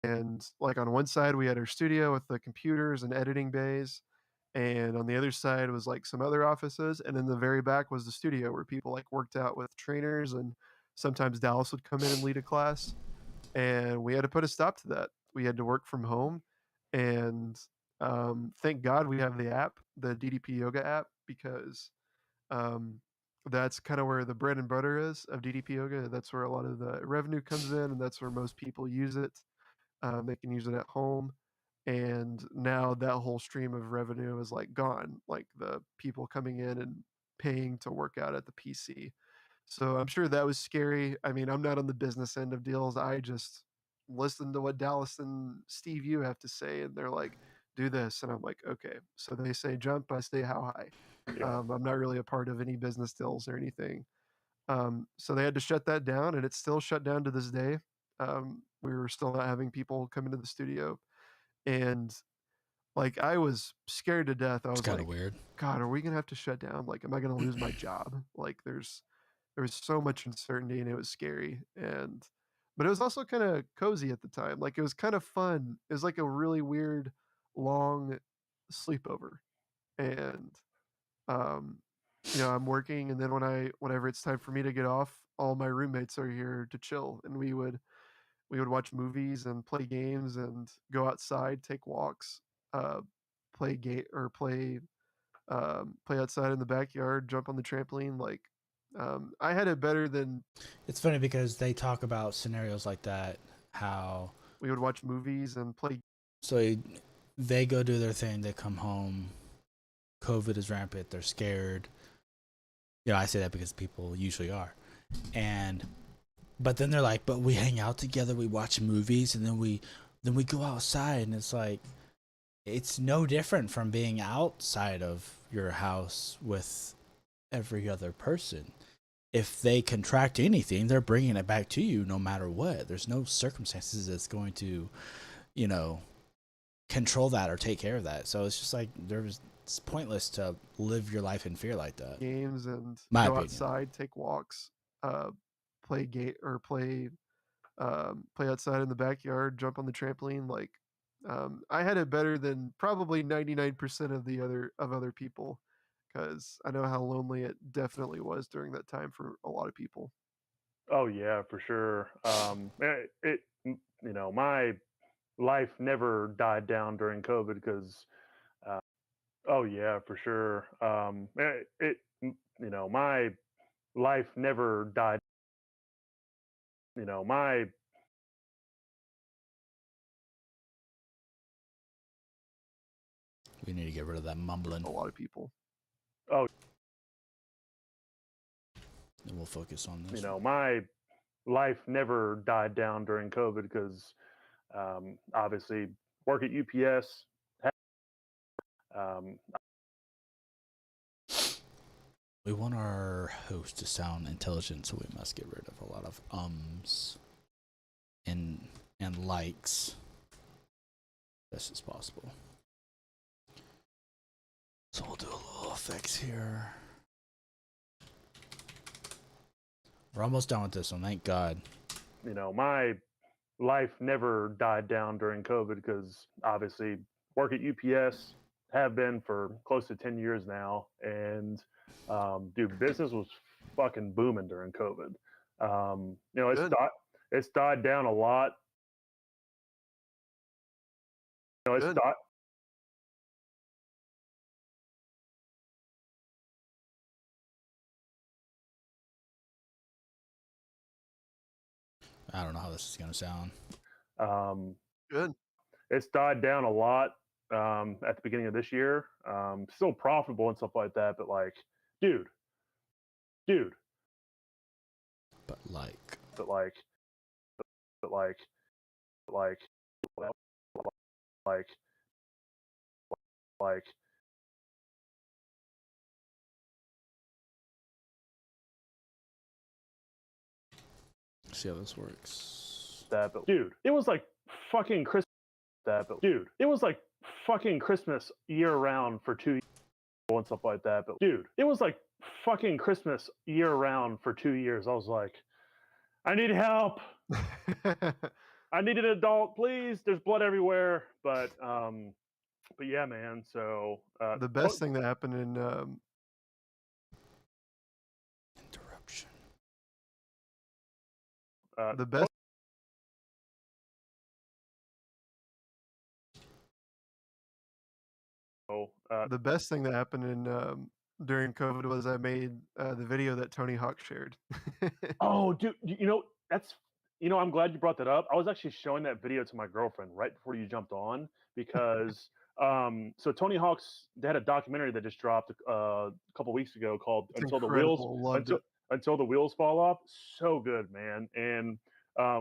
And like on one side, we had our studio with the computers and editing bays. And on the other side was like some other offices. And in the very back was the studio where people like worked out with trainers. And sometimes Dallas would come in and lead a class. And we had to put a stop to that. We had to work from home. And thank God we have the app, the DDP Yoga app, because um, that's kind of where the bread and butter is of DDP Yoga. That's where a lot of the revenue comes in, and that's where most people use it. They can use it at home. And now that whole stream of revenue is like gone, like the people coming in and paying to work out at the PC. So I'm sure that was scary. I mean, I'm not on the business end of deals. I just listen to what Dallas and Steve you have to say, and they're like, "Do this," and I'm like, "Okay." So they say jump, I say how high. Yeah. I'm not really a part of any business deals or anything. So they had to shut that down, and it's still shut down to this day. We were still not having people come into the studio, and like I was scared to death. I It's was kind of like, weird. "God, are we gonna have to shut down? Like, am I gonna lose my job?" Like, there was so much uncertainty, and it was scary. And but it was also kind of cozy at the time. Like, it was kind of fun. It was like a really weird long sleepover, and um, I'm working, and then whenever it's time for me to get off, all my roommates are here to chill, and we would watch movies and play games and go outside, take walks, uh, play game or play outside in the backyard, jump on the trampoline. Like, I had it better than It's funny because they talk about scenarios like that, how we would watch movies and play. so they go do their thing, they come home, COVID is rampant, they're scared. I say that because people usually are. And but then they're like, but we hang out together, we watch movies, and then we go outside, and it's like it's no different from being outside of your house with every other person. If they contract anything, they're bringing it back to you no matter what. There's no circumstances that's going to, you know, control that or take care of that. So it's just like it's pointless to live your life in fear like that. Games and My go opinion. outside, take walks, uh, play game or play outside in the backyard, jump on the trampoline. Like, I had it better than probably 99% of other people, because I know how lonely it definitely was during that time for a lot of people. Oh yeah, for sure. My life never died down during COVID because. Uh, oh yeah, for sure. My life never died. My We need to get rid of that mumbling. A lot of people. oh, And we'll focus on this. my life never died down during COVID because obviously work at UPS. Um, We want our host to sound intelligent, so we must get rid of a lot of ums and likes best as possible. So we'll do a little effects here. We're almost done with this one, thank God. My life never died down during COVID because obviously work at UPS, have been for close to 10 years now. And dude, business was fucking booming during COVID. Good. It's died down a lot. It's Good. died. I don't know how this is gonna sound. Um, Good. it's died down a lot at the beginning of this year. Still profitable and stuff like that, but like, dude, dude, But like, but like, but like, like, like, like, see how this works. that, but dude, it was like fucking Christmas. That, but dude, it was like fucking Christmas year round for 2 years and stuff like that. But dude, it was like fucking Christmas year round for 2 years. I was like, I need help. I need an adult, please. There's blood everywhere. But yeah, man. So The best thing that happened in Interruption. the best the best thing that happened in during COVID was I made the video that Tony Hawk shared. Oh, dude, I'm glad you brought that up. I was actually showing that video to my girlfriend right before you jumped on because so Tony Hawk's they had a documentary that just dropped a couple weeks ago called It's incredible. Loved it. Until the Wheels Fall Off. So good, man. And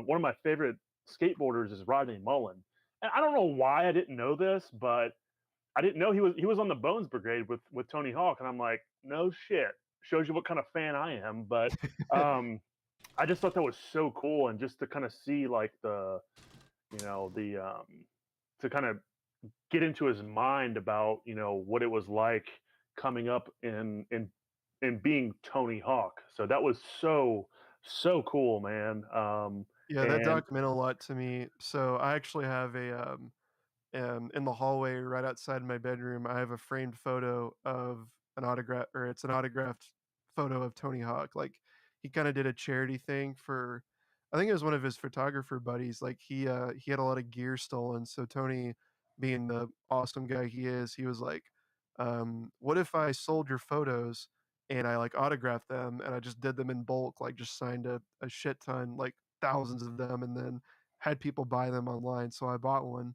one of my favorite skateboarders is Rodney Mullen. And I don't know why I didn't know this, but I didn't know he was on the Bones Brigade with Tony Hawk, and I'm like, no shit. Shows you what kind of fan I am. But I just thought that was so cool, and just to kind of see like the to kind of get into his mind about what it was like coming up in being Tony Hawk. So that was so cool, man. Yeah, that And doc meant a lot to me. So I actually have in the hallway right outside my bedroom, I have a framed photo of an autograph, or it's an autographed photo of Tony Hawk. Like he kind of did a charity thing for, I think it was one of his photographer buddies. Like he had a lot of gear stolen, so Tony, being the awesome guy he is, he was like, "What if I sold your photos and I like autographed them and I just did them in bulk, like just signed a shit ton, like thousands of them, and then had people buy them online." So I bought one.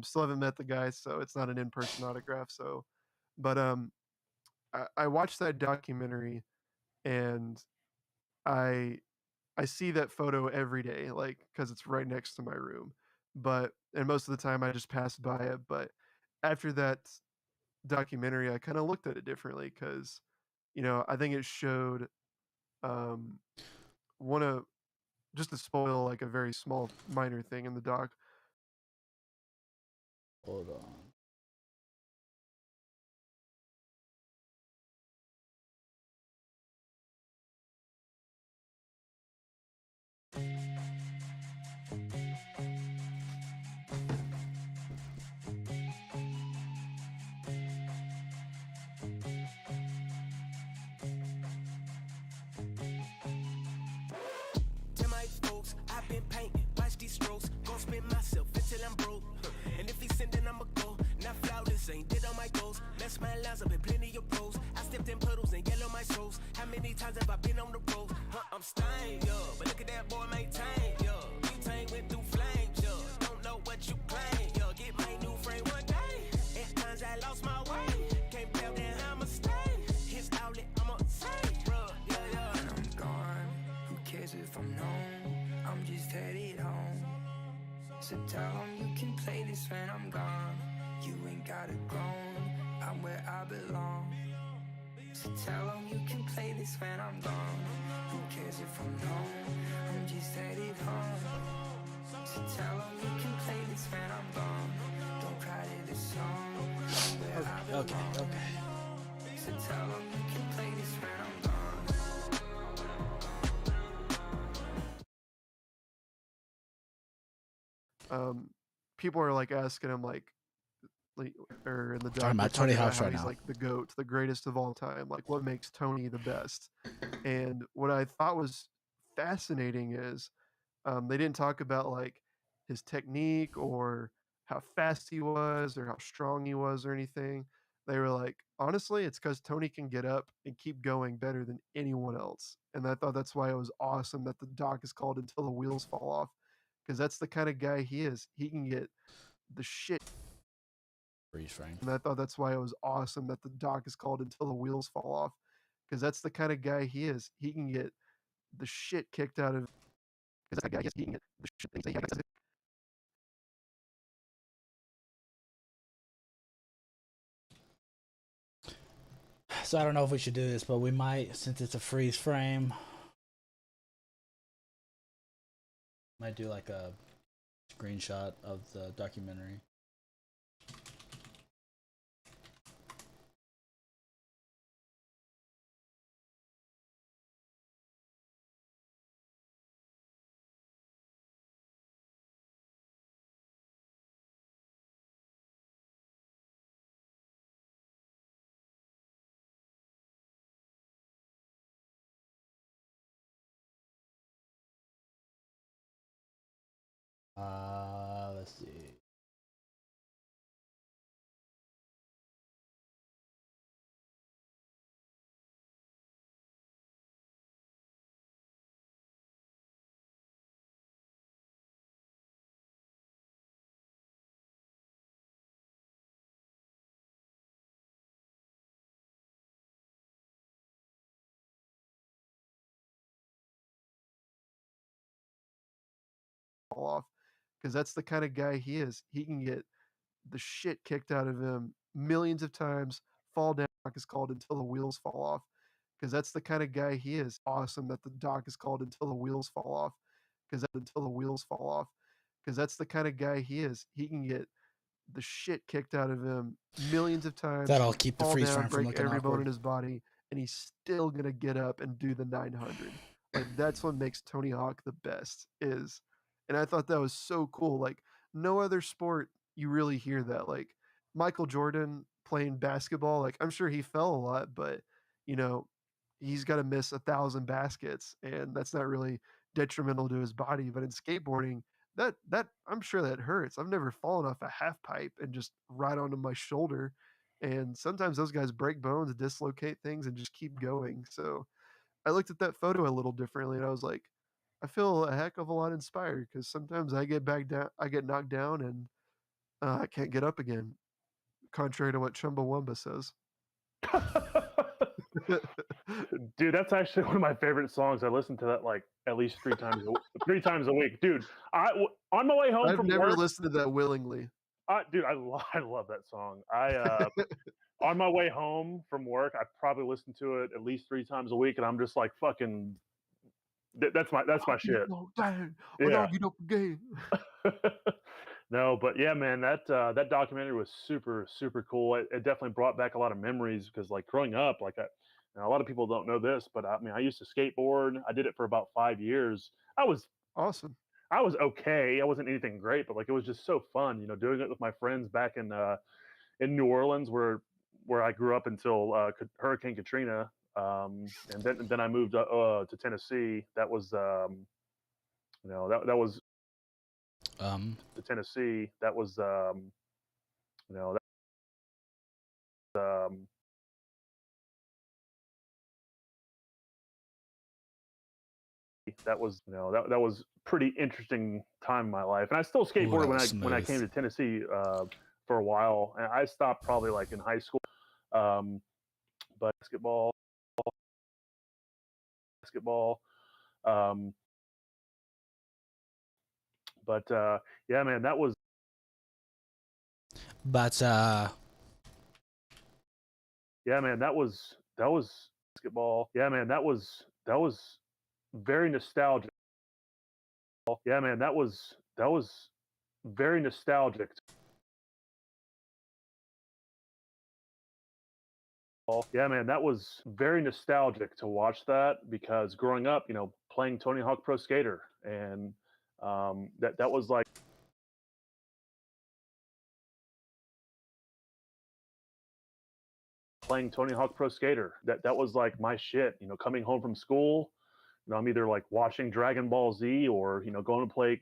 Still haven't met the guy, so it's not an in-person autograph. So, but I watched that documentary, and I I see that photo every day, like because it's right next to my room. But and most of the time I just pass by it. But after that documentary, I kind of looked at it differently because I think it showed um, one of just to spoil like a very small minor thing in the doc. Hold on. Folks, I've been painting, watch these strokes, gon' spin myself until I'm broke. And if he's sending, I'ma go. Not flawless, ain't did all my goals. Mess my lines up in plenty of pros. I stepped in puddles and yellow my souls. How many times have I been on the road? I'm stained, yeah. But look at that boy maintain, yeah. Butane went through flames, yeah. Don't know what you claim, yeah. Get my new frame one day. At times I lost my way. Can't tell then I'ma stay. His outlet, I'ma say, bruh, yeah. When I'm gone, who cares if I'm known? I'm just headed home. So tell them you can play this when I'm gone. You ain't gotta groan, I'm where I belong. So tell them you can play this when I'm gone. Who cares if I'm known? I'm just headed home. So tell them you can play this when I'm gone. Don't cry to this song, I'm where I belong. Okay. So tell them you can play this when I'm gone. People are like asking him like or in the Talking doc, they're about Tony talking about Hawk's how right he's now. like the goat, the greatest of all time. Like what makes Tony the best? And what I thought was fascinating is they didn't talk about like his technique or how fast he was or how strong he was or anything. They were like, honestly, it's because Tony can get up and keep going better than anyone else. And I thought that's why it was awesome that the doc is called Until the Wheels Fall Off, because that's the kind of guy he is. He can get the shit. Freeze frame. And I thought that's why it was awesome that the doc is called Until the Wheels Fall Off, because that's the kind of guy he is. He can get the shit kicked out of. Because that guy, yes, he can get the shit things that he has. So I don't know if we should do this, but we might, since it's a freeze frame, might do like a screenshot of the documentary. Let's see. Fall off because that's the kind of guy he is. He can get the shit kicked out of him millions of times, fall down, doc is called until the wheels fall off. Because that's the kind of guy he is. Awesome that the doc is called until the wheels fall off. Because until the wheels fall off. Because that's the kind of guy he is. He can get the shit kicked out of him millions of times, That'll keep the fall freeze down, frame from break looking every bone awkward. in his body, and he's still gonna get up and do the 900. Like that's what makes Tony Hawk the best is, and I thought that was so cool. Like no other sport you really hear that. Like Michael Jordan playing basketball, like I'm sure he fell a lot, but you know he's got to miss 1,000 baskets, and that's not really detrimental to his body. But in skateboarding, that I'm sure that hurts. I've never fallen off a half pipe and just right onto my shoulder. And sometimes those guys break bones, dislocate things, and just keep going. So I looked at that photo a little differently, and I was like, I feel a heck of a lot inspired because sometimes I get back down, I get knocked down, and I can't get up again. Contrary to what Chumbawamba says. Dude, that's actually one of my favorite songs. I listen to that like at least three times a week, dude. On my way home I've from never work, listened to that willingly. dude, I love that song. On my way home from work, I probably listen to it at least 3 times a week, and I'm just like fucking. That's my shit. When I Yeah. get up again. No, but yeah, man, that documentary was super super cool. It definitely brought back a lot of memories because like growing up, like a lot of people don't know this, but I mean, I used to skateboard. I did it for about 5 years. I was Awesome. I was okay. I wasn't anything great, but like it was just so fun, doing it with my friends back in New Orleans, where I grew up until Hurricane Katrina, and then I moved to Tennessee. That was that was to Tennessee. That was you know that, that was pretty interesting time in my life, and I still Ooh, that skateboarded was when I came smooth. to Tennessee for a while, and I stopped probably like in high school. Um, but basketball. Um, but yeah, man, that was But yeah, man, that was basketball. Yeah, man, that was very nostalgic. Yeah, man, that was very nostalgic. Yeah, man, that was very nostalgic to watch that because growing up, playing Tony Hawk Pro Skater, and that was like playing Tony Hawk Pro Skater. That was like my shit. Coming home from school, I'm either like watching Dragon Ball Z or going to play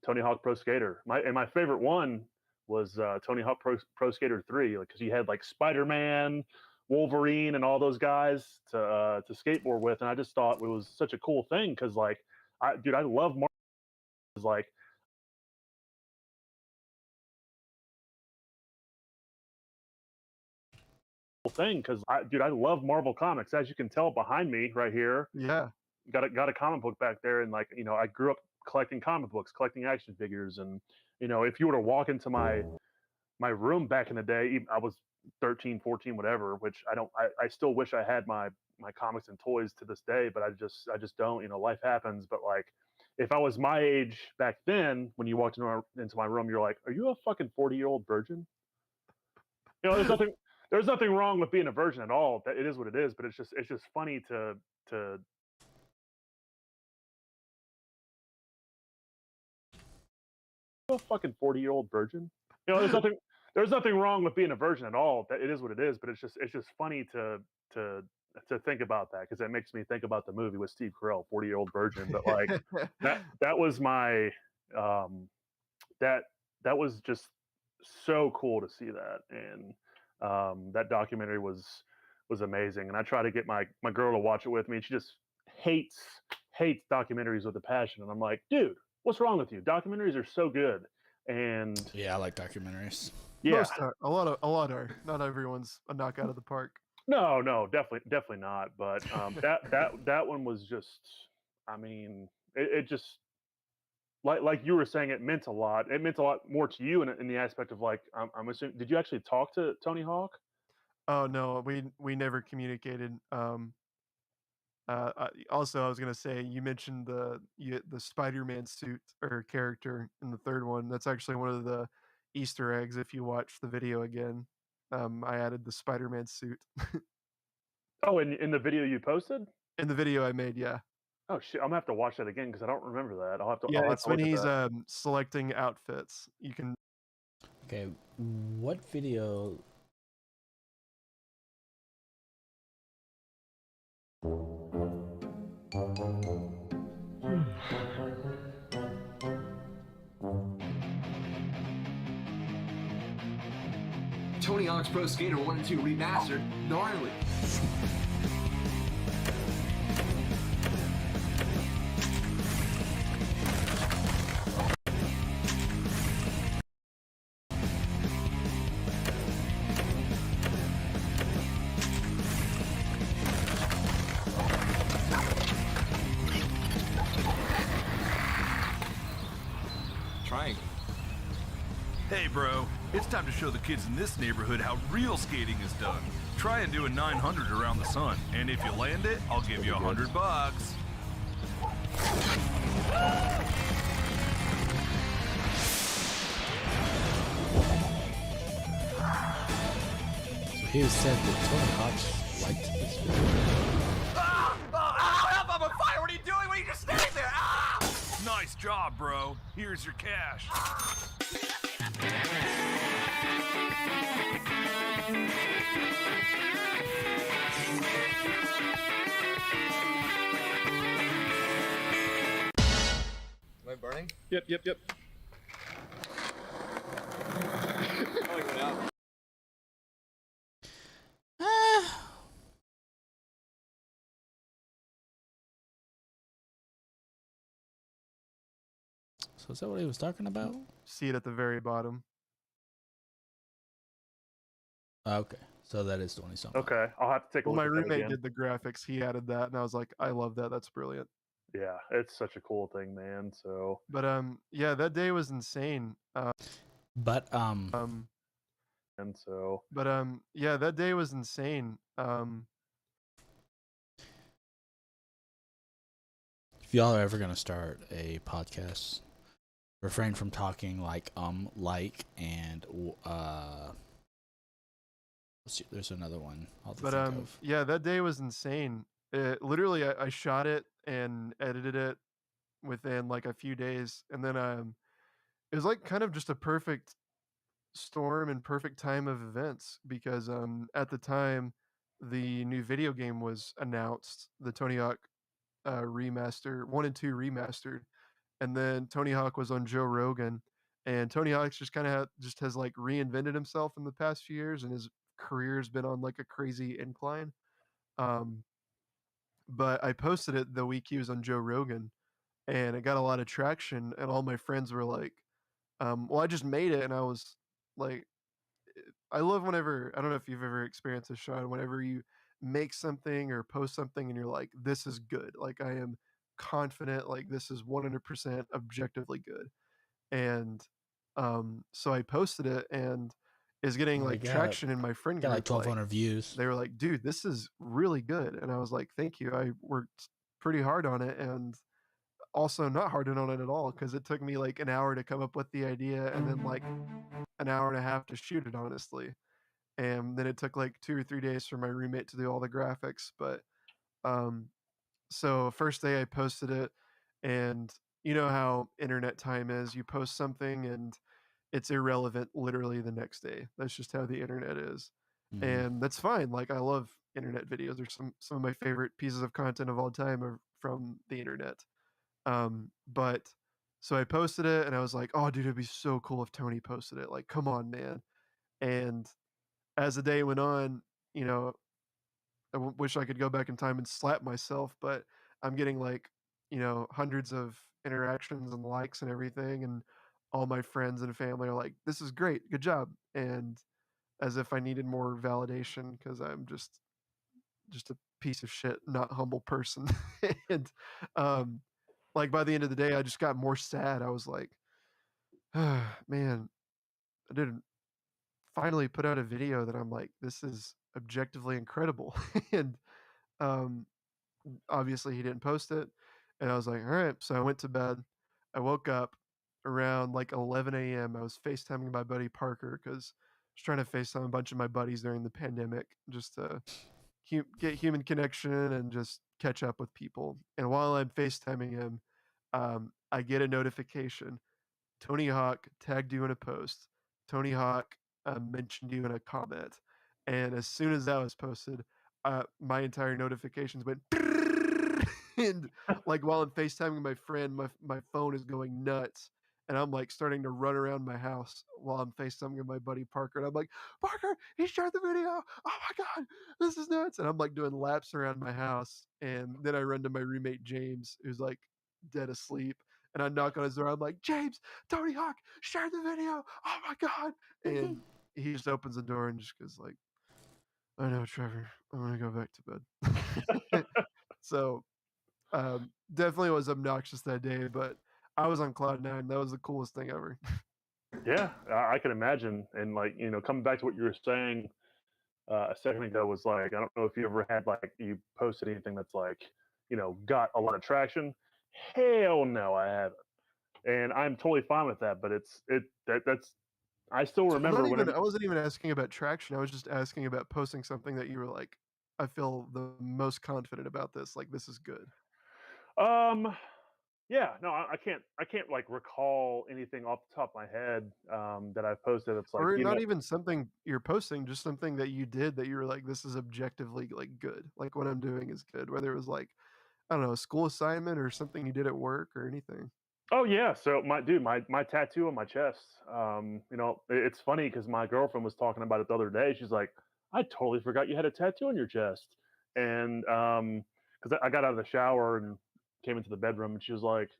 Tony Hawk Pro Skater. My favorite one was Tony Hawk Pro Skater 3, because you had like Spider Man, Wolverine, and all those guys to skateboard with, and I just thought it was such a cool thing because like I love Marvel. Like thing because I love Marvel comics, as you can tell behind me right here. Yeah. Got a comic book back there, and like I grew up collecting comic books, collecting action figures, and if you were to walk into my room back in the day, I was 13, 14, whatever, which I still wish I had my comics and toys to this day, but I just don't. Life happens. But like if I was my age back then, when you walked into my room, you're like, are you a fucking 40-year-old virgin? There's nothing wrong with being a virgin at all. That it is what it is, but it's just funny to a fucking 40-year-old virgin. There's nothing wrong with being a virgin at all. That it is what it is, but it's just funny to to think about that because it makes me think about the movie with Steve Carell, 40-year-old virgin. But like that was my um, that was just so cool to see that, and that documentary was amazing. And I try to get my girl to watch it with me, and she just hates hates documentaries with a passion. And I'm like, dude, what's wrong with you? Documentaries are so good. And Yeah, I like documentaries. yeah, Most are. A lot are. Not everyone's a knock out of the park. no, definitely not. But that one was just, I mean, it just like you were saying, it meant a lot. It meant a lot more to you in the aspect of like, I'm assuming, did you actually talk to Tony Hawk? Oh no, we never communicated. Also, I was gonna say you mentioned the Spider-Man suit or character in the third one. That's actually one of the Easter eggs. If you watch the video again, I added the Spider-Man suit Oh, in the video you posted? in the video I made. Yeah, Oh shit, I'm gonna have to watch that again because I don't remember that. yeah. I'll have It's to when look at he's that. selecting outfits. You can. Okay, what video? Tony Hawk's Pro Skater 1 and 2 Remastered, gnarly. Triangle. Hey bro, it's time to show the kids in this neighborhood how real skating is done. Try and do a 900 around the sun, and if you land it, I'll give you $100. So he said that Tony Hawk liked this video. Help! I'm on fire! What are you doing? What are you just standing there? Nice job, bro. Here's your cash. Am I burning? Yep. Oh, it went out. So is that what he was talking about? See it at the very bottom. Okay, so that is the one he's talking about. Okay, I'll have to take a Well, look my at that roommate again. did the graphics. He added that, and I was like, I love that. That's brilliant. Yeah, it's such a cool thing, man. So But yeah, that day was insane. But and so But yeah, that day was insane. if y'all are ever gonna start a podcast, refrain from talking like and let's see, there's another one I'll have to But think of. yeah, that day was insane. Literally, I shot it and edited it within like a few days, and then it was like kind of just a perfect storm and perfect time of events because at the time the new video game was announced, the Tony Hawk remaster, 1 and 2 remastered, and then Tony Hawk was on Joe Rogan, and Tony Hawk's just kind of just has like reinvented himself in the past few years, and his career's been on like a crazy incline. Um, but I posted it the week he was on Joe Rogan, and it got a lot of traction, and all my friends were like, "Well, I just made it," and I was like, I love whenever I don't know if you've ever experienced this, Sean. Whenever you make something or post something, and you're like, "This is good," like I am confident, like this is 100% objectively good, and so I posted it and is getting Well, like traction in my friend got like group. Like 1,200 views. they were like, "Dude, this is really good," and I was like, "Thank you. I worked pretty hard on it," and also not hard on it at all because it took me like an hour to come up with the idea and then like an hour and a half to shoot it, honestly. And then it took like 2 or 3 days for my roommate to do all the graphics. But um, so first day I posted it, and you know how internet time is. You post something and it's irrelevant literally the next day. That's just how the internet is. Mhm. And that's fine. Like I love internet videos. There's some of my favorite pieces of content of all time are from the internet. But So I posted it and I was like, "Oh, dude, it'd be so cool if Tony posted it. Like, come on, man." And as the day went on, you know, wish I could go back in time and slap myself, but I'm getting like, hundreds of interactions and likes and everything. And all my friends and family are like, "This is great. Good job." And as if I needed more validation because I'm just a piece of shit, not humble person. And um, like by the end of the day, I just got more sad. I was like, man, I didn't finally put out a video that I'm like, this is objectively incredible. And um, obviously he didn't post it. And I was like, all right. So I went to bed. I woke up around like 11 a.m. I was FaceTiming my buddy Parker because I was trying to FaceTime a bunch of my buddies during the pandemic just to get human connection and just catch up with people. And while I'm FaceTiming him, I get a notification. Tony Hawk tagged you in a post. Tony Hawk mentioned you in a comment. And as soon as that was posted, my entire notifications went and like while I'm FaceTiming my friend, my phone is going nuts. And I'm like starting to run around my house while I'm FaceTiming my buddy Parker. And I'm like, Parker, he shared the video. Oh my God, this is nuts. And I'm like doing laps around my house. And then I run to my roommate James, who's like dead asleep. And I knock on his door. I'm like, James, Tony Hawk shared the video. Oh my God. And he just opens the door and just goes like, I know, Trevor, I'm gonna go back to bed. So definitely was obnoxious that day, but I was on cloud nine. That was the coolest thing ever. Yeah, I can imagine. And like, coming back to what you were saying a second ago was like, I don't know if you ever had like you posted anything that's like, got a lot of traction. Hell no, I haven't. And I'm totally fine with that. But that's I still So remember whenever. I wasn't even asking about traction. I was just asking about posting something that you were like, I feel the most confident about this. Like this is good. Um, yeah, no, I can't like recall anything off the top of my head that I've posted. That's like, Or not even something you're posting, just something that you did that you were like, this is objectively like good. Like what I'm doing is good. Whether it was like, I don't know, a school assignment or something you did at work or anything. Oh yeah, so my tattoo on my chest. It's funny because my girlfriend was talking about it the other day. She's like, "I totally forgot you had a tattoo on your chest," and because I got out of the shower and came into the bedroom, and she was like,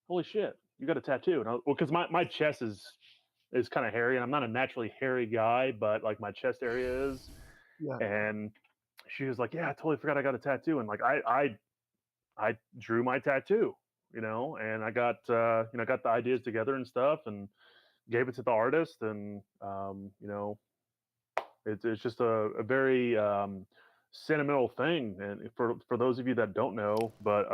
"Holy shit, you got a tattoo!" And because my chest is kind of hairy, and I'm not a naturally hairy guy, but like my chest area is, Yeah. and she was like, "Yeah, I totally forgot I got a tattoo," and like I drew my tattoo, and I got got the ideas together and stuff, and gave it to the artist, and it's just a very sentimental thing, and for those of you that don't know, but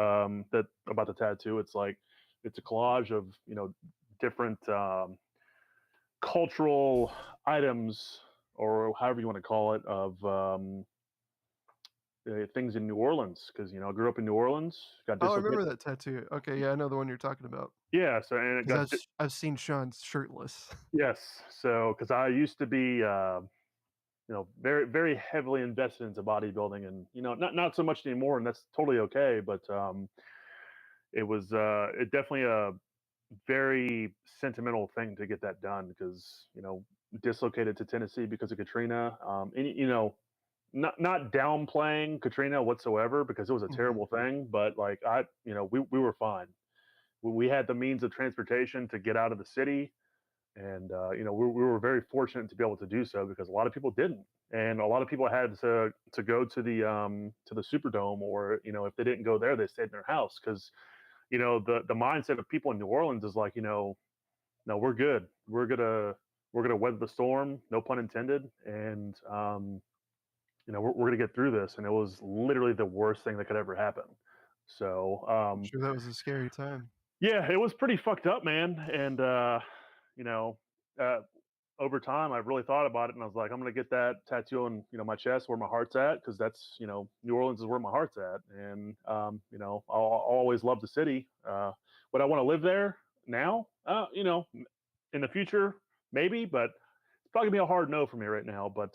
that about the tattoo, it's like it's a collage of different cultural items or however you want to call it of things in New Orleans because I grew up in New Orleans, got Oh, I dislocated. remember that tattoo. Okay, yeah, I know the one you're talking about. Yeah, so and it 'Cause got I've seen Sean shirtless. yes. So, because I used to be, very, very heavily invested into bodybuilding, and not so much anymore, and that's totally okay. But it definitely a very sentimental thing to get that done because dislocated to Tennessee because of Katrina, and not downplaying Katrina whatsoever because it was a Mhm. terrible thing, but like we were fine. We had the means of transportation to get out of the city, and we were very fortunate to be able to do so because a lot of people didn't, and a lot of people had to go to the Superdome, or if they didn't go there, they stayed in their house because the mindset of people in New Orleans is like no, we're good, we're gonna weather the storm, no pun intended, and we're gonna get through this, and it was literally the worst thing that could ever happen. So I'm sure that was a scary time. yeah, it was pretty fucked up, man, and you know, uh, over time, I really thought about it, and I was like, I'm gonna get that tattoo on, my chest where my heart's at, because that's, New Orleans is where my heart's at, and I'll always love the city. Would I want to live there now? In the future, maybe, but it's probably gonna be a hard no for me right now. But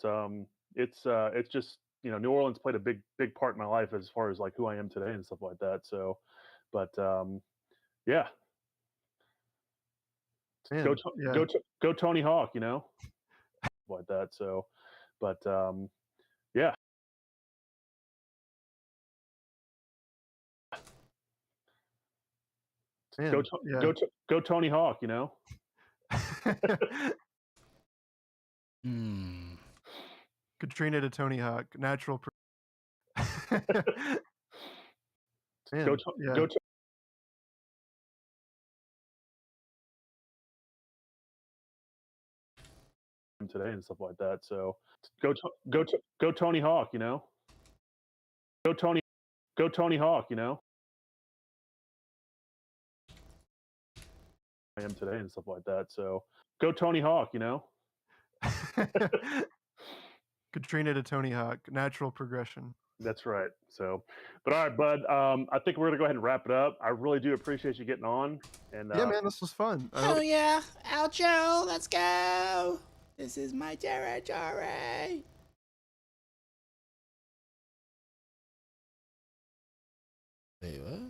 it's just New Orleans played a big part in my life as far as like who I am today and stuff like that. So, but yeah, Man, Go, yeah. go, Tony Hawk. Like that. So, but yeah. Man, yeah. Go, Tony Hawk. Katrina to Tony Hawk, natural. Man, Go, yeah. go, today and stuff like that. So go, Tony Hawk. Go, Tony Hawk. I am today and stuff like that. So go, Tony Hawk. Katrina to Tony Hawk, natural progression. That's right. So, but all right, bud. I think we're gonna go ahead and wrap it up. I really do appreciate you getting on. And Yeah, man, this was fun. Oh yeah, outro. Let's go. This is my territory. Wait, what?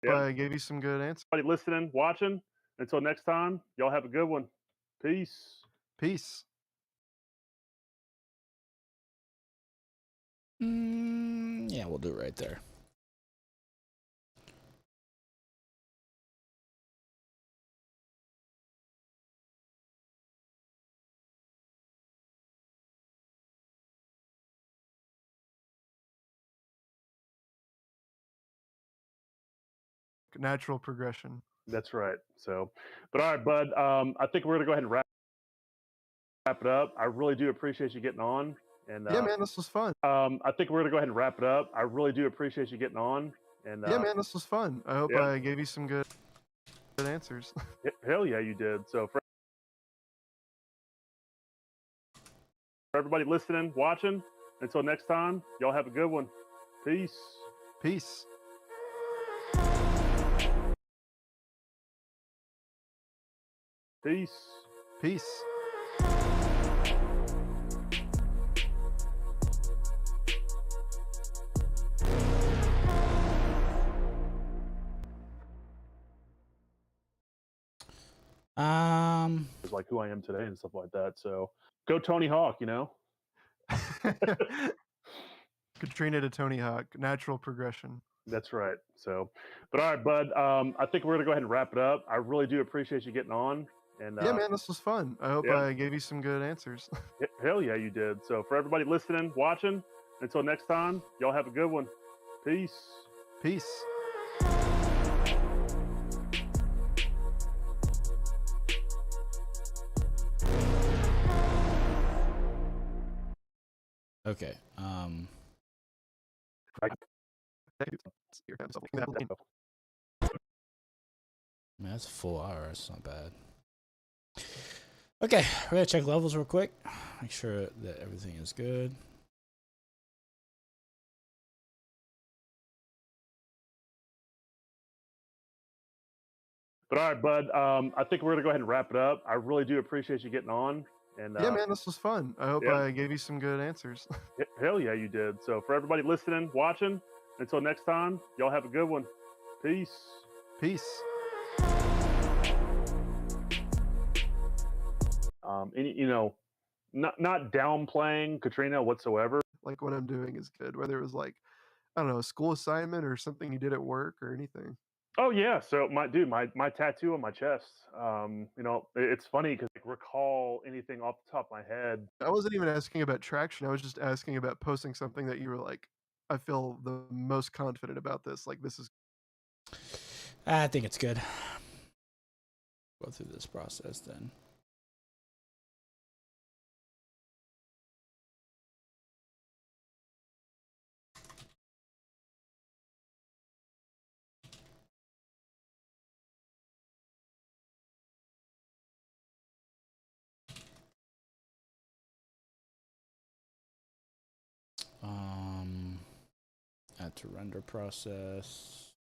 I gave you some good answers. Everybody listening, watching. Until next time, y'all have a good one. Peace. Peace. Yeah, we'll do it right there. Natural progression. That's right. So, but all right, bud. I think we're gonna go ahead and wrap it up. I really do appreciate you getting on. And yeah, man, this was fun. I think we're gonna go ahead and wrap it up. I really do appreciate you getting on. And yeah, man, this was fun. I hope I gave you some good answers. Hell yeah, you did. So for everybody listening, watching. Until next time, y'all have a good one. Peace. Peace. Peace. Peace. It's like who I am today and stuff like that. So go, Tony Hawk. Katrina to Tony Hawk, natural progression. That's right. So, but all right, bud. I think we're gonna go ahead and wrap it up. I really do appreciate you getting on. And yeah, man, this was fun. I hope I gave you some good answers. Hell yeah, you did. So for everybody listening, watching. Until next time, y'all have a good one. Peace. Peace. Okay. Man, that's a full hour. That's not bad. Okay, we're gonna check levels real quick. Make sure that everything is good. But all right, bud. I think we're gonna go ahead and wrap it up. I really do appreciate you getting on. And yeah, man, this was fun. I hope I gave you some good answers. Hell yeah, you did. So for everybody listening, watching. Until next time, y'all have a good one. Peace. Peace. Not downplaying Katrina whatsoever. Like what I'm doing is good, whether it was like, I don't know, a school assignment or something you did at work or anything. Oh yeah, so my tattoo on my chest. It's funny because recall anything off the top of my head. I wasn't even asking about traction. I was just asking about posting something that you were like, I feel the most confident about this. Like this is. I think it's good. Go through this process then. Add to render process.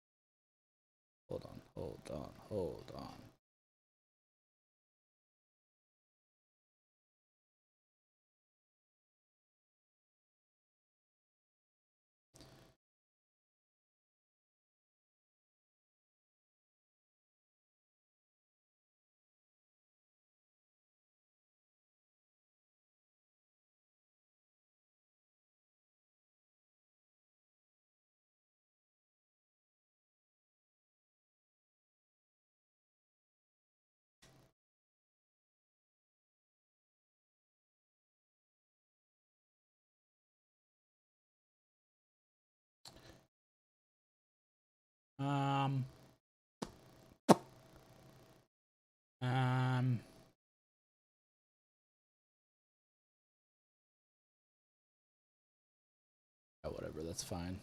Hold on. Um. Um. Yeah, whatever. That's fine.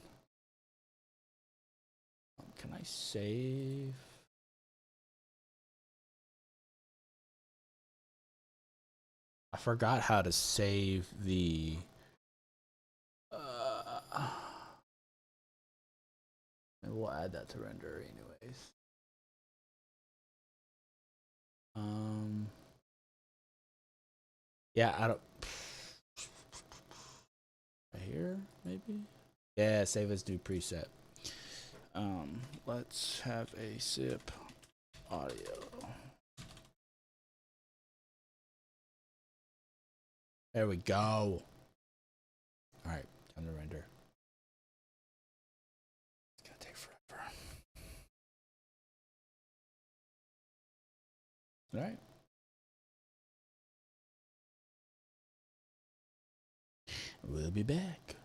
Can I save? I forgot how to save the. And we'll add that to render anyways. Yeah, I don't. Right here, maybe. Yeah, save as new preset. Let's have a sip audio. There we go. All right, time to render. It's gonna take forever. All right. We'll be back.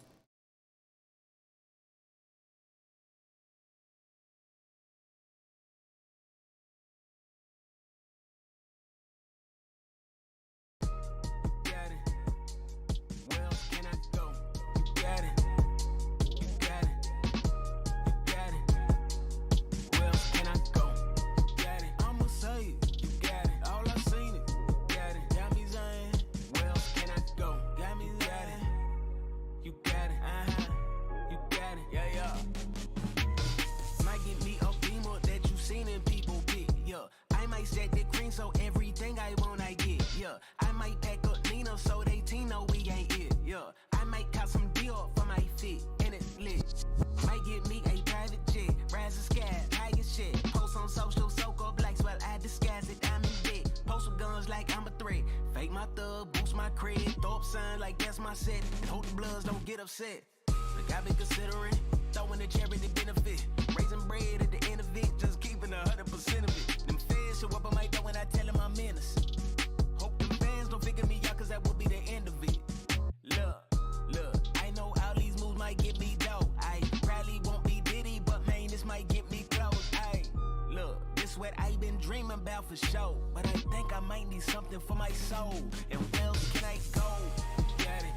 So everything I want, I get. Yeah, I might pack up Nina so they team know we ain't it. Yeah, I might cop some deal for my fit and it lit. Might get me a private jet, rise the sky, tiger shit. Post on social, soak up likes while I disguise it. I'm in bed. Post with guns like I'm a threat. Fake my thug, boost my credit. Throw up sign like that's my set. And hope the bloods don't get upset. Look, I've been considering throwing a charity benefit, raising bread at the end of it, just keeping 100% of it. Them feds show up on my door when I tell them I'm innocent. Hope them fans don't figure me out, cause that will be the end of it. Look, I know all these moves might get me dough. I probably won't be Diddy, but man, this might get me close. Look, this what I been dreaming about for sure. But I think I might need something for my soul. And where else can I go? Got it.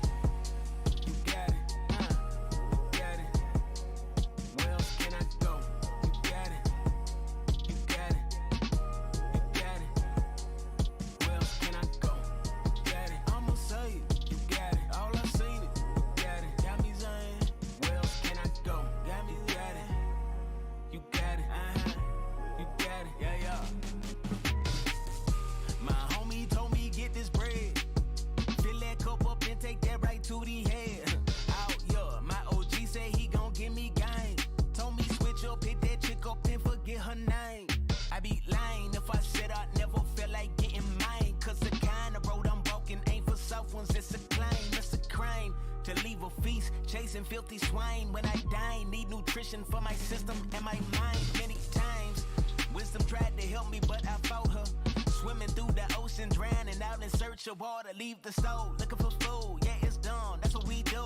Chasing filthy swine when I dine. Need nutrition for my system and my mind. Many times wisdom tried to help me, but I fought her. Swimming through the ocean, drowning out in search of water. Leave the soul, looking for food. Yeah, it's done, that's what we do.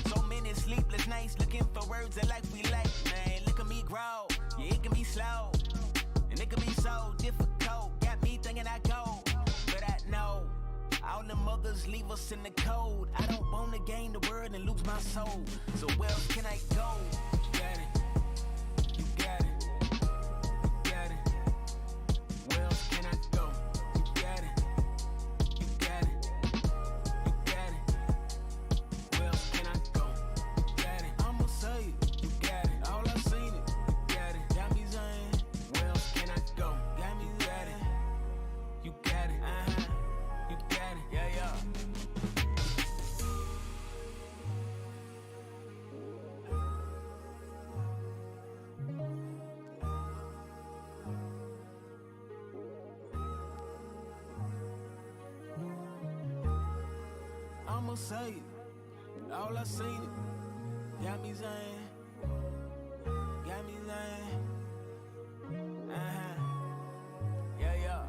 So many sleepless nights, looking for words that like we like. Man, look at me grow. Yeah, it can be slow, and it can be so difficult. Got me thinking I go, but I know all the mothers leave us in the cold. I don't want to gain the world and lose my soul. So where else can I go? Got it. You got it. You got it. Where else can I go? You got it. You got it. You got it. Where else can I go? You got it. I'ma say it. You got it. All I seen it. You got it. Got me saying, where else can I go? Got me got it. You got it. You got it. Yeah. I'ma say it. All I seen it. Got me saying. Got me saying. Yeah.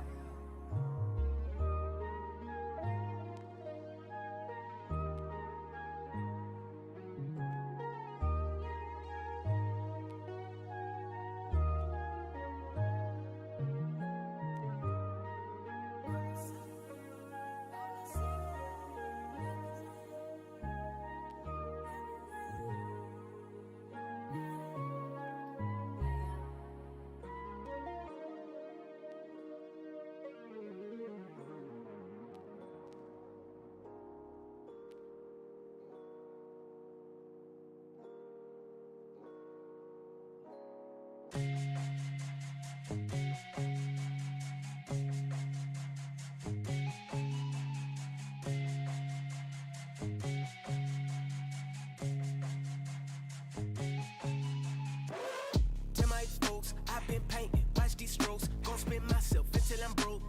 been painting, watch these strokes. Gon' spend myself until I'm broke.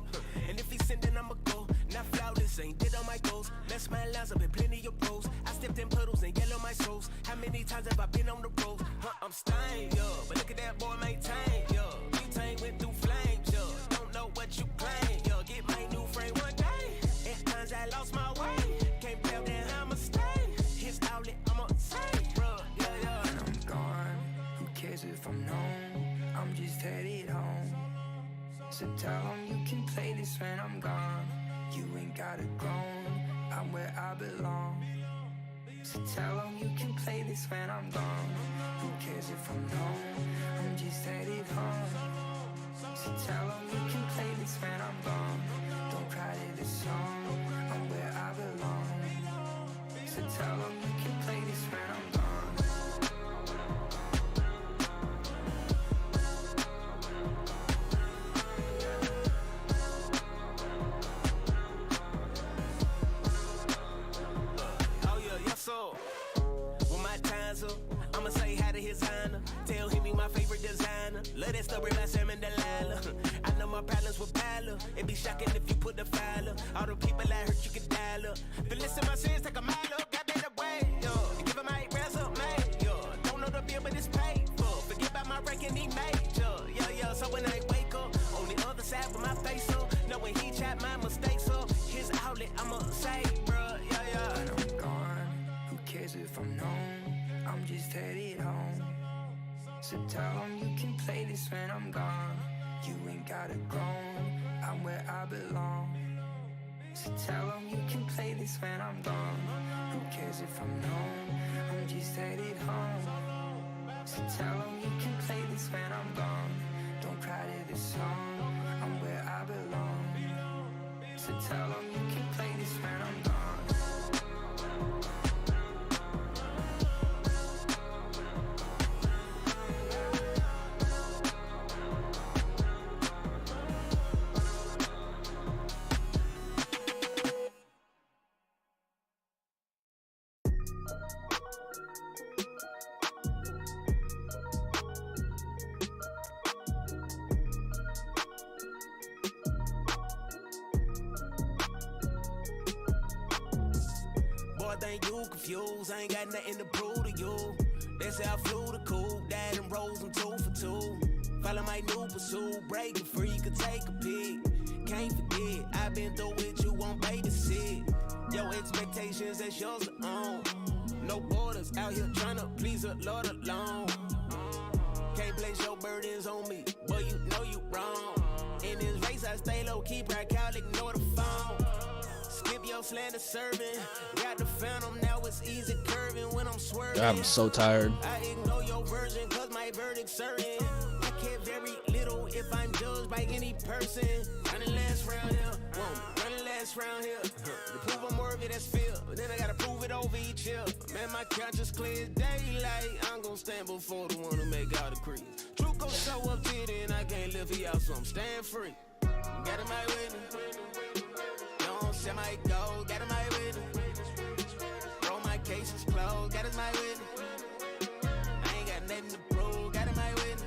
And if he's sending, I'ma go. Not flawless, ain't did all my goals. Left my lines up in plenty of pros. I stepped in puddles and yellow my souls. How many times have I been on the road? I'm stained, yeah. But look at that boy maintain, yeah. Butane went through flames, yeah. Don't know what you claim, yeah. Get my new frame one day. At times I lost my way. Can't tell that I'ma stay. His outlet, I'ma say, bruh, yeah, yeah. When I'm gone, who cares if I'm known? I'm just headed home. So tell them you can play this when I'm gone. You ain't gotta groan, I'm where I belong. So tell them you can play this when I'm gone. Who cares if I'm known? I'm just headed home. So tell them you can play this when I'm gone. Don't cry to this song, I'm where I belong. So tell them you can play this when I'm gone. So, when my time's up, I'ma say hi to his honor. Tell him he my favorite designer. Love that story about Sam and Delilah. I know my problems with Pala. It'd be shocking if you put the file up. All the people I hurt, you can dial up. But listen, my sins take a mile up. Got that away, yo. Give him my resume, yo. Don't know the bill, but it's paid for. Forget about my ranking, he major. Yo, so when I wake up, on the other side with my face up. Know when he chop my mistakes up. His outlet, I'ma say, bruh, yeah. When I'm gone, who cares if I'm known? I'm just headed home. So tell them you can play this when I'm gone. You ain't gotta groan, I'm where I belong. So tell them you can play this when I'm gone. Who cares if I'm known? I'm just headed home. So tell them you can play this when I'm gone. Don't cry to this song, I'm where I belong. So tell them you can play this when I'm gone. I think you confused, I ain't got nothing to prove to you. They say I flew the coop, died and rose, I'm 2 for 2. Follow my new pursuit, breaking free, could take a peek. Can't forget, I've been through it, you won't babysit. Your expectations, that's yours to own. No borders, out here trying to please the Lord alone. Can't place your burdens on me, but you know you wrong. In this race, I stay low-key, crack out, ignore the phone. Skip your slander serving. Got the phantom, now it's easy curving when I'm swerving. I'm so tired. I ignore your version, cause my verdict's certain. I care very little if I'm judged by any person. Running last round here, running last round here. To prove I'm worthy, that's fear. But then I gotta prove it over each year. Man, my conscience clear as daylight. I'm gonna stand before the one who make all the creeds. Truth gon' show up to it, and I can't live for y'all, so I'm staying free. Got in my witness. Say my go, got in my witness. Bro, my case is closed, got in my witness. I ain't got nothing to prove, got in my witness.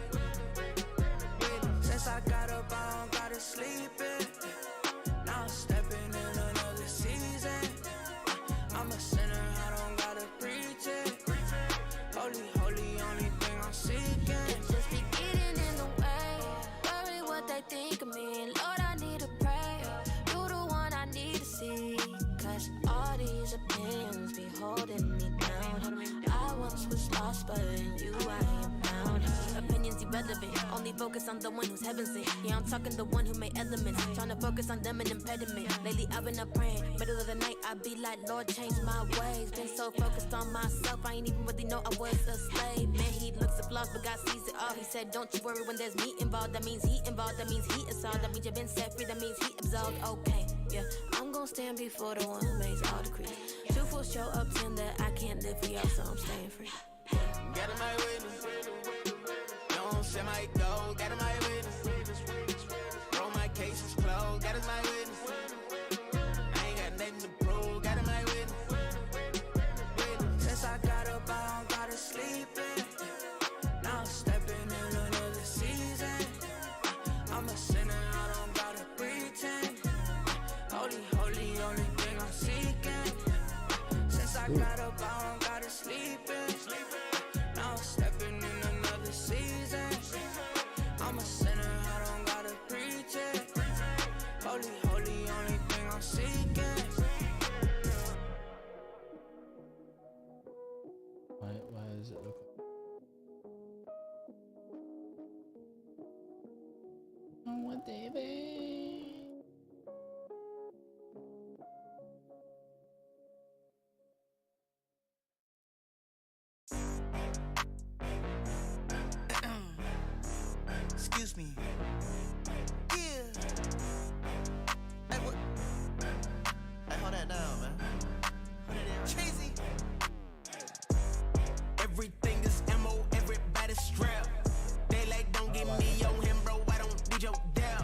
Since I got up, I don't gotta sleep in. Now I'm stepping in another season. I'm a sinner, I don't gotta preach it. Holy, only thing I'm seeking. Just be getting in the way. Worry what they think of me. Lord, I need to pray. Cause all these opinions be holding me down. I once was lost, but in you I am found. Opinions irrelevant, only focus on the one who's heaven sent. Yeah, I'm talking the one who made elements, trying to focus on them an impediment. Lately I've been up praying, middle of the night I be like, Lord, change my ways. Been so focused on myself, I ain't even really know I was a slave. Man, he looks at flaws, but God sees it all. He said, don't you worry when there's me involved. That means he involved, that means he is solved. That means you've been set free, that means he absolved. Okay, yeah, I'm gonna stand before the one who makes all the creeds. Truthful show up, tender, I can't live for y'all, so I'm staying free. Got in my witness. Don't say my go, got in my witness. Bro, my case is closed, got in my witness. I ain't got nothing to prove, got in my witness. Since I got up, I don't gotta sleep in. Now I'm stepping in another season. gotta bow, gotta sleep in. Now stepping in another season. I'm a sinner, I don't gotta preach it. Holy, holy, only thing I'm seeking. Why does it look like? Oh, what, David? Excuse me. Yeah. Hey, what? Hey, hold that down, man. Hold that down. Cheesy. Everything is ammo, everybody strap. They like, don't give me your him, bro. I don't need your dab.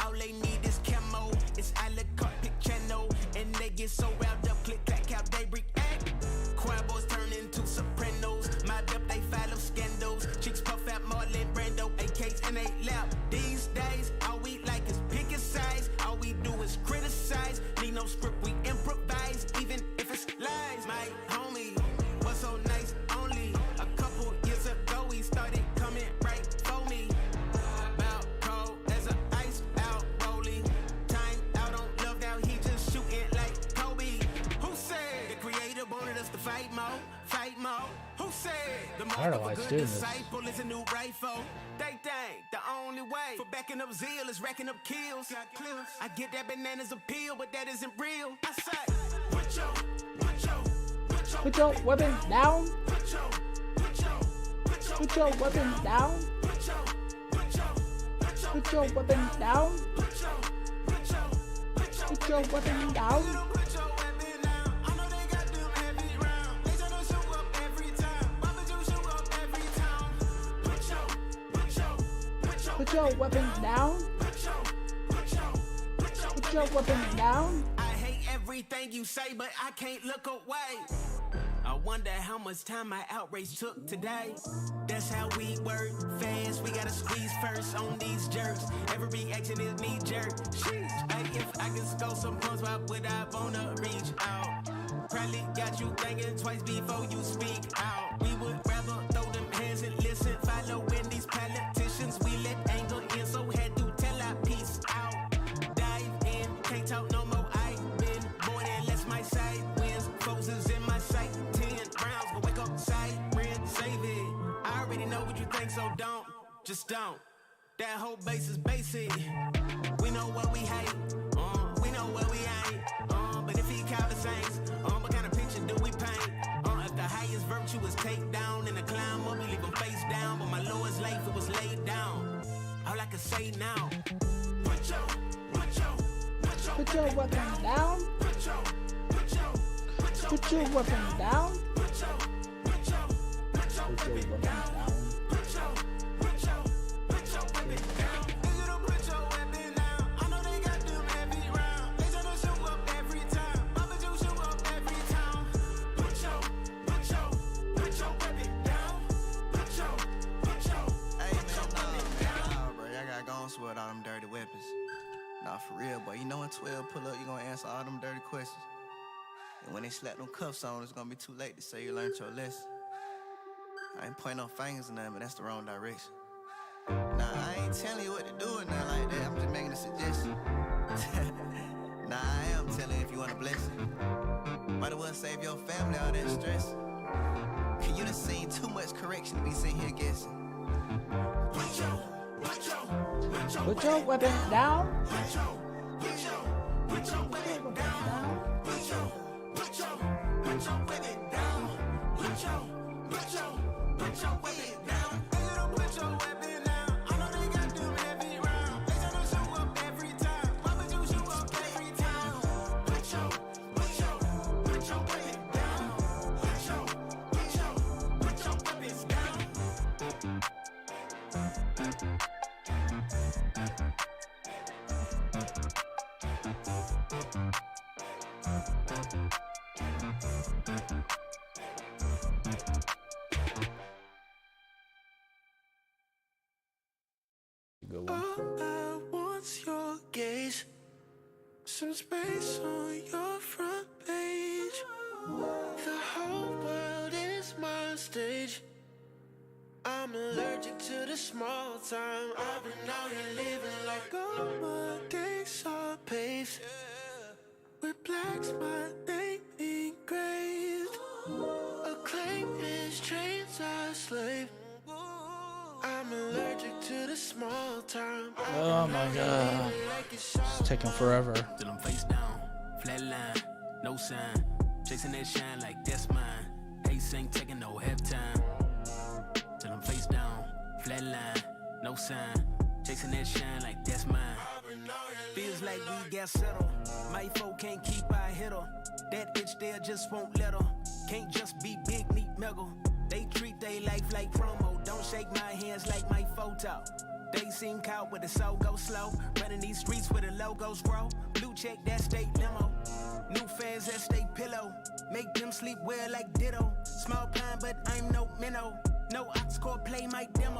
All they need is camo. It's a la carte channel. And they get so riled up, click, clack, cap, they react. Choir boys turn into sopranos. My dip, they follow scandals. Chicks puff out Marlon Brando, AKs in they lap. These days, all we like is pick a size. All we do is criticize. Need no script, we improvise. Even if it's lies, my homie was so nice. Only a couple years ago, he started coming right for me. Bout cold as a ice out rolling. Time out on love now, he just shooting like Kobe. Who said the creator wanted us to fight more? Fight more? Who said the I don't mark know of why a it's good doing this. disciple is a new rifle? They think the only way for backing up zeal is racking up kills. I get that bananas appeal, but that isn't real. I say, put Put your weapon down. put your Put your weapon down. Put your weapon down. Put your weapon down. Put your weapon down. Put your weapon down. I hate everything you say, but I can't look away. I wonder how much time my outrage took today. That's how we work fast. We gotta squeeze first on these jerks. Every reaction is knee jerk. Sheesh. Hey, if I could score some points, why would I wanna reach out? Probably got you thinking twice before you speak out. We would rather throw them hands and listen. Following these politicians, we let anger in, so had to tell our peace out. Dive in, can't talk no more. I've been more than less. My side wins, foes is in my sight. 10 rounds, but wake up, siren, save it. I already know what you think, so don't, just don't. That whole base is basic. We know what we hate, we know what we ain't. But if he call the saints, what kind of picture do we paint? If the highest virtue is take down and the climb up, we leave them face down. But my lowest life, it was laid down. All I can say now, put your weapon down. Put your weapon down. Put your weapon down. With all them dirty weapons. Nah, for real, boy. You know when 12 pull up, you gonna answer all them dirty questions. And when they slap them cuffs on, it's gonna be too late to say you learned your lesson. I ain't pointing no fingers or nothing, but that's the wrong direction. Nah, I ain't telling you what to do or nothing like that. I'm just making a suggestion. Nah, I am telling you if you want a blessing. Might as well save your family all that stress. Cause you done seen too much correction to be sitting here guessing. Put your weapon down. Put your weapon down. Put your weapon down. Put your weapon down. They don't put your weapon down. I know they got them heavy round. They try to show up every time. Why would you show up every time? Put your weapon down. Put your weapon down. Good one. All I want's your gaze, some space on your front page. The whole world is my stage. I'm allergic to the small time. I've been out here living like all my days are paved with black my name engraved. Acclaim is chains I slave. I'm allergic to the small time. Oh my god. It's taking forever. Till I'm face down, flat line, no sign. Chasing that shine like that's mine. Ace ain't taking no half time. Till I'm face down, flat line, no sign. Chasing that shine like that's mine. Feels like we got settled. My folk can't keep our hitter. That itch there just won't let her. Can't just be big, neat, muggle. They treat their life like promo. Don't shake my hands like my photo. They seem caught with the soul go slow. Running these streets where the logos grow. Blue check, that state limo. New fans, that state pillow. Make them sleep well like ditto. Small pine, but I'm no minnow. No ox core play my demo.